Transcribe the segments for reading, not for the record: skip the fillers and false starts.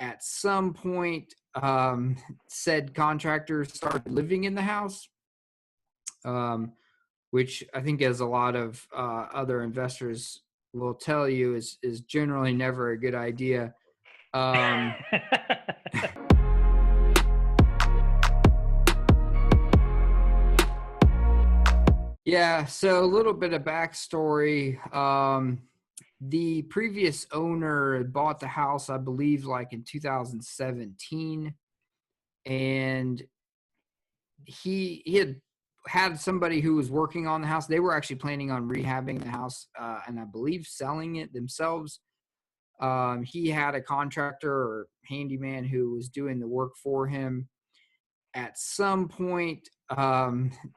at some point, said contractor started living in the house, which I think, as a lot of other investors will tell you, is generally never a good idea. Yeah, so a little bit of backstory. The previous owner had bought the house, I believe, like in 2017, and he had somebody who was working on the house. They were actually planning on rehabbing the house, and I believe selling it themselves. He had a contractor or handyman who was doing the work for him. At some point,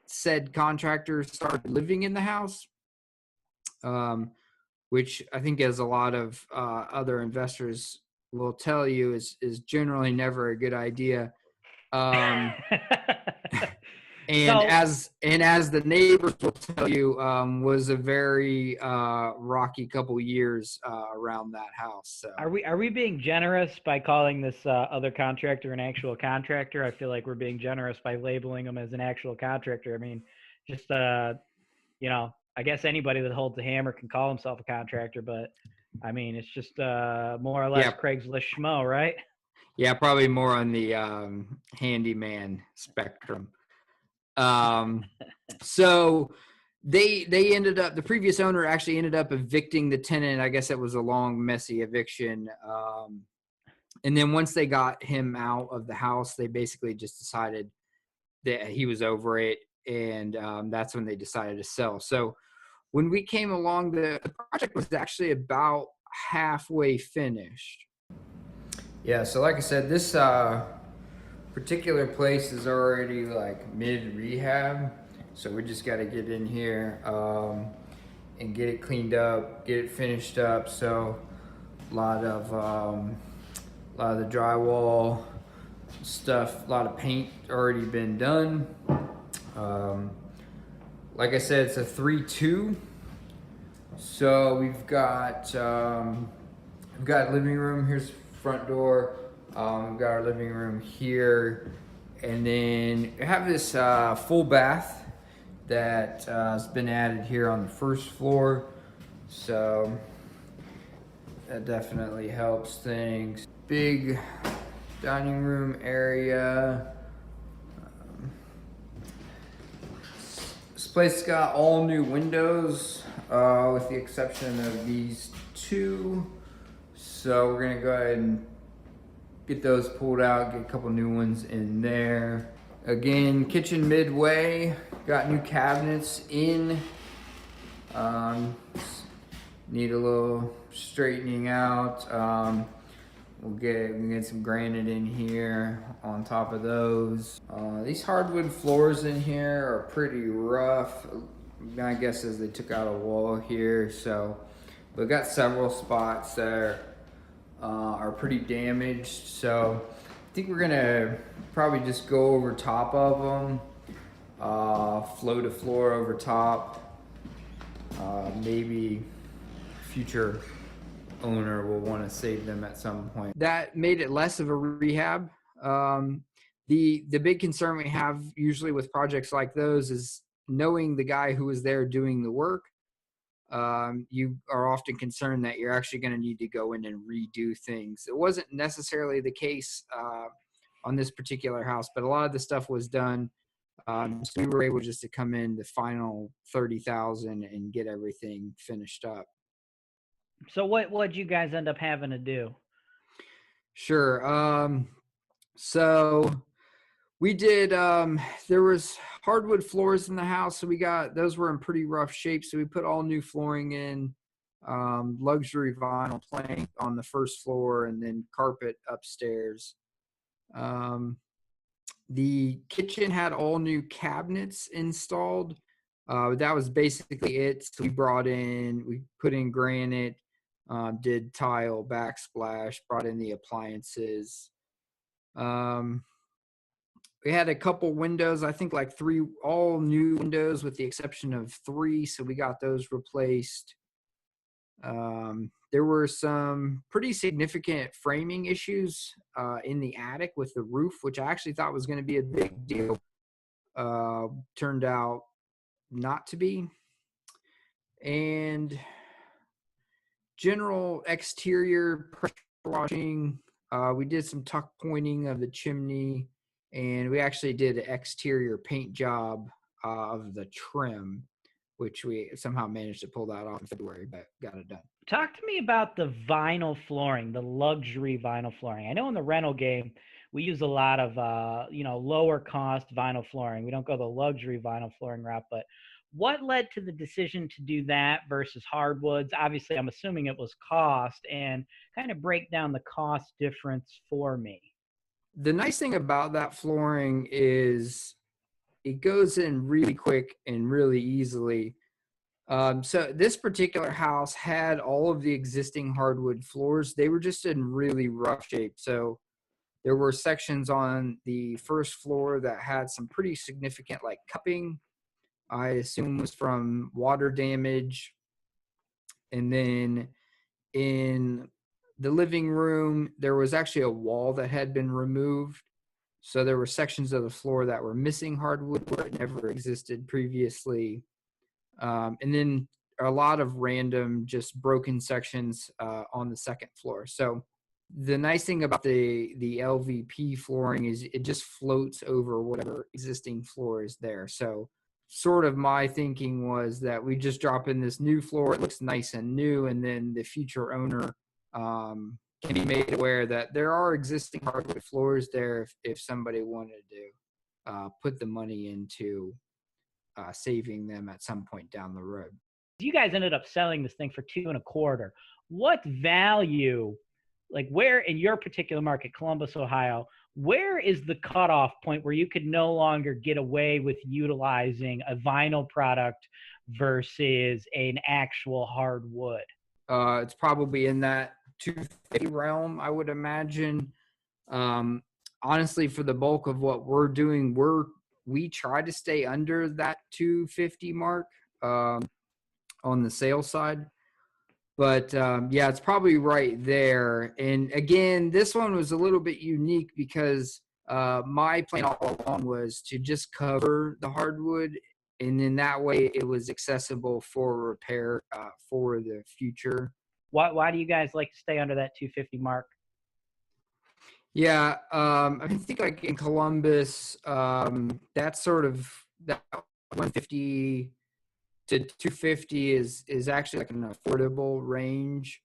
said contractor started living in the house, which I think, as a lot of other investors will tell you, is generally never a good idea. And as the neighbors will tell you, was a very rocky couple years around that house. So Are we being generous by calling this other contractor an actual contractor? I feel like we're being generous by labeling him as an actual contractor. I mean, just I guess anybody that holds a hammer can call himself a contractor, but I mean, it's just more or less Craigslist schmo, right? Yeah, probably more on the handyman spectrum. So they ended up, the previous owner actually ended up evicting the tenant. I guess it was a long, messy eviction. And then once they got him out of the house, they basically just decided that he was over it. And that's when they decided to sell. So when we came along, the project was actually about halfway finished. Yeah, so like I said, this particular place is already like mid-rehab. So we just got to get in here and get it cleaned up, get it finished up. So a lot of the drywall stuff, a lot of paint already been done. Like I said, it's a 3-2. So we've got living room. Here's front door. We've got our living room here, and then we have this full bath that has been added here on the first floor. So that definitely helps things. Big dining room area. This place got all new windows, with the exception of these two. So we're gonna go ahead and get those pulled out, get a couple new ones in there. Again, kitchen midway, got new cabinets in. Need a little straightening out. We get some granite in here on top of those. These hardwood floors in here are pretty rough. My guess is they took out a wall here, so we've got several spots that are pretty damaged. So I think we're gonna probably just go over top of them, flow to floor over top. Maybe future owner will want to save them at some point. That made it less of a rehab. The big concern we have usually with projects like those is knowing the guy who was there doing the work. You are often concerned that you're actually going to need to go in and redo things. It wasn't necessarily the case on this particular house, but a lot of the stuff was done. So we were able just to come in the final 30,000 and get everything finished up. So what'd you guys end up having to do? Sure. So we did, there was hardwood floors in the house. So those were in pretty rough shape. So we put all new flooring in, luxury vinyl plank on the first floor, and then carpet upstairs. The kitchen had all new cabinets installed. That was basically it. So we put in granite, did tile, backsplash, brought in the appliances. We had a couple windows, I think like 3 all new windows with the exception of 3. So we got those replaced. there were some pretty significant framing issues in the attic with the roof, which I actually thought was going to be a big deal. Turned out not to be. And general exterior pressure washing. We did some tuck pointing of the chimney, and we actually did an exterior paint job of the trim, which we somehow managed to pull that off in February, but got it done. Talk to me about the vinyl flooring, the luxury vinyl flooring. I know in the rental game, we use a lot of, lower cost vinyl flooring. We don't go the luxury vinyl flooring route, but what led to the decision to do that versus hardwoods? Obviously, I'm assuming it was cost, and kind of break down the cost difference for me. The nice thing about that flooring is it goes in really quick and really easily. So this particular house had all of the existing hardwood floors. They were just in really rough shape. So there were sections on the first floor that had some pretty significant like cupping. I assume was from water damage. And then in the living room, there was actually a wall that had been removed. So there were sections of the floor that were missing hardwood where it never existed previously. And then a lot of random, just broken sections on the second floor. So the nice thing about the LVP flooring is it just floats over whatever existing floor is there. So sort of my thinking was that we just drop in this new floor. It looks nice and new, and then the future owner can be made aware that there are existing hardwood floors there if somebody wanted to put the money into saving them at some point down the road. You guys ended up selling this thing for 2.25. What value, like where in your particular market, Columbus, Ohio, where is the cutoff point where you could no longer get away with utilizing a vinyl product versus an actual hardwood? It's probably in that 250 realm, I would imagine. Honestly, for the bulk of what we're doing, we try to stay under that 250 mark on the sales side. But yeah, it's probably right there. And again, this one was a little bit unique because my plan all along was to just cover the hardwood, and then that way it was accessible for repair for the future. Why do you guys like to stay under that 250 mark? Yeah, I think like in Columbus, that's sort of that 150 to 250 is actually like an affordable range.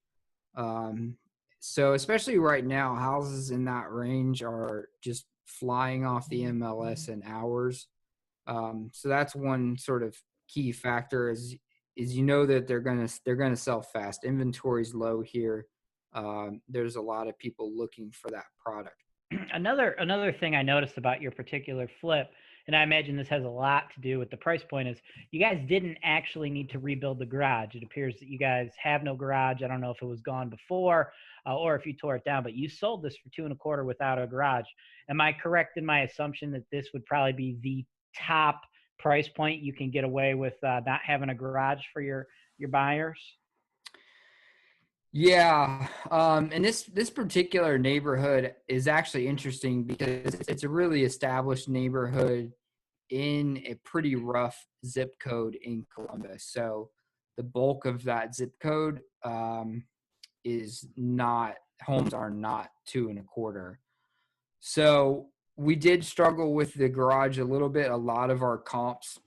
So especially right now, houses in that range are just flying off the MLS in hours. So that's one sort of key factor is that they're gonna sell fast. Inventory's low here. There's a lot of people looking for that product. Another thing I noticed about your particular flip, and I imagine this has a lot to do with the price point, is you guys didn't actually need to rebuild the garage. It appears that you guys have no garage. I don't know if it was gone before or if you tore it down, but you sold this for 2.25 without a garage. Am I correct in my assumption that this would probably be the top price point you can get away with not having a garage for your buyers? Yeah, and this particular neighborhood is actually interesting because it's a really established neighborhood in a pretty rough zip code in Columbus. So the bulk of that zip code is not homes are not 2.25. So we did struggle with the garage a little bit. A lot of our comps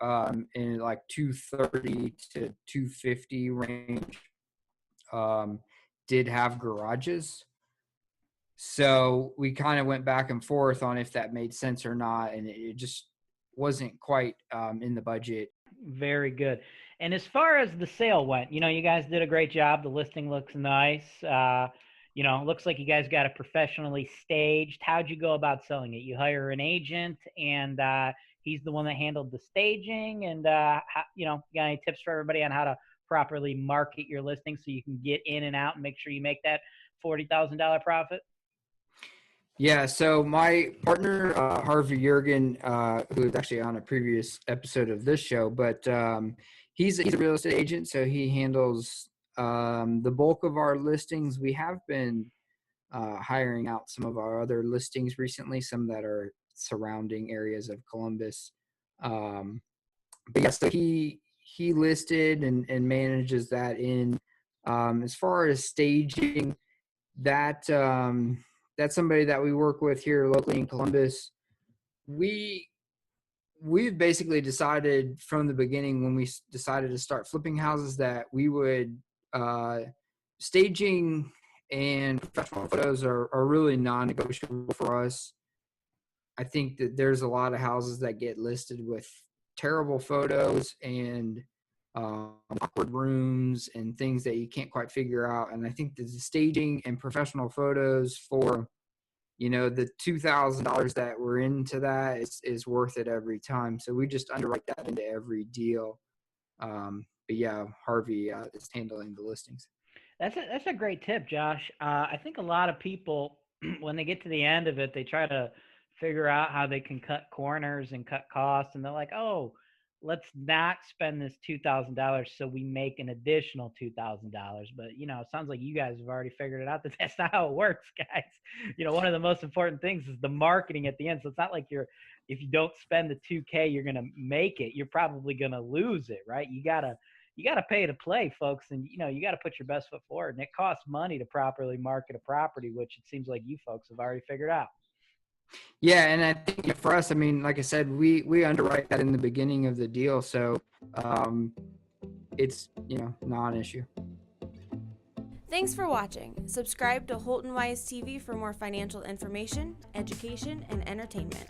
in like 230 to 250 range did have garages. So we kind of went back and forth on if that made sense or not, and it just wasn't quite in the budget. Very good. And as far as the sale went, you guys did a great job. The listing looks nice. Looks like you guys got it professionally staged. How'd you go about selling it? You hire an agent, and he's the one that handled the staging. And you got any tips for everybody on how to properly market your listing so you can get in and out and make sure you make that $40,000 profit? Yeah, so my partner, Harvey Jurgen, who was actually on a previous episode of this show, but he's a real estate agent, so he handles The bulk of our listings, we have been hiring out some of our other listings recently, some that are surrounding areas of Columbus. Um, but yeah, so he listed and manages that in. As far as staging, that that's somebody that we work with here locally in Columbus. We we've basically decided from the beginning when we decided to start flipping houses that we would uh, staging and professional photos are really non-negotiable for us. I think that there's a lot of houses that get listed with terrible photos and awkward rooms and things that you can't quite figure out. And I think that the staging and professional photos for the $2,000 that we're into that is worth it every time. So we just underwrite that into every deal. But yeah, Harvey is handling the listings. That's a great tip, Josh. I think a lot of people, when they get to the end of it, they try to figure out how they can cut corners and cut costs, and they're like, "Oh, let's not spend this $2,000, so we make an additional $2,000." But it sounds like you guys have already figured it out that that's not how it works, guys. One of the most important things is the marketing at the end. So it's not like if you don't spend the 2K, you're gonna make it. You're probably gonna lose it, right? You gotta pay to play, folks, and you gotta put your best foot forward. And it costs money to properly market a property, which it seems like you folks have already figured out. Yeah, and I think for us, I mean, like I said, we underwrite that in the beginning of the deal, so um, it's non-issue. Thanks for watching. Subscribe to Holton Wise TV for more financial information, education, and entertainment.